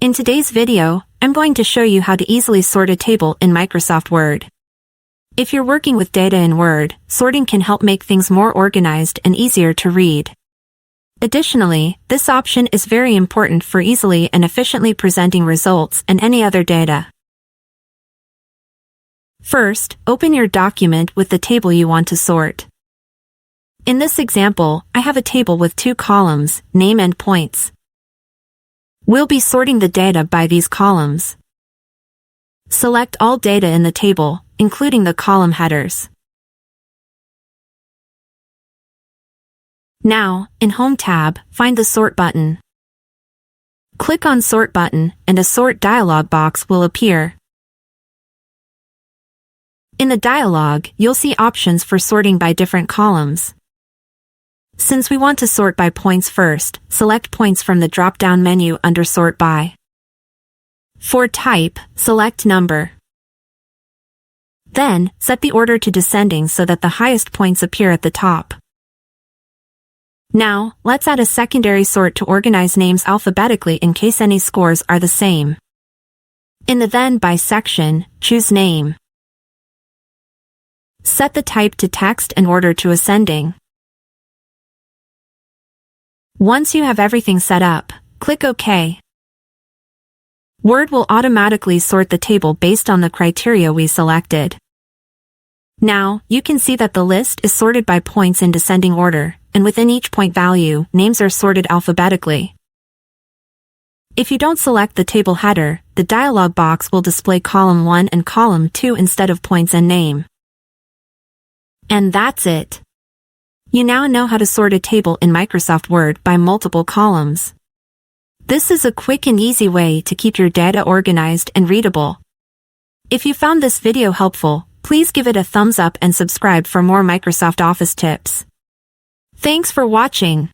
In today's video, I'm going to show you how to easily sort a table in Microsoft Word. If you're working with data in Word, sorting can help make things more organized and easier to read. Additionally, this option is very important for easily and efficiently presenting results and any other data. First, open your document with the table you want to sort. In this example, I have a table with 2 columns, name and points. We'll be sorting the data by these columns. Select all data in the table, including the column headers. Now, in Home tab, find the Sort button. Click on Sort button, and a Sort dialog box will appear. In the dialog, you'll see options for sorting by different columns. Since we want to sort by points first, select Points from the drop-down menu under Sort By. For type, select Number. Then, set the order to descending so that the highest points appear at the top. Now, let's add a secondary sort to organize names alphabetically in case any scores are the same. In the Then By section, choose Name. Set the type to text and order to ascending. Once you have everything set up, click OK. Word will automatically sort the table based on the criteria we selected. Now, you can see that the list is sorted by points in descending order, and within each point value, names are sorted alphabetically. If you don't select the table header, the dialog box will display column 1 and column 2 instead of points and name. And that's it. You now know how to sort a table in Microsoft Word by multiple columns. This is a quick and easy way to keep your data organized and readable. If you found this video helpful, please give it a thumbs up and subscribe for more Microsoft Office tips. Thanks for watching.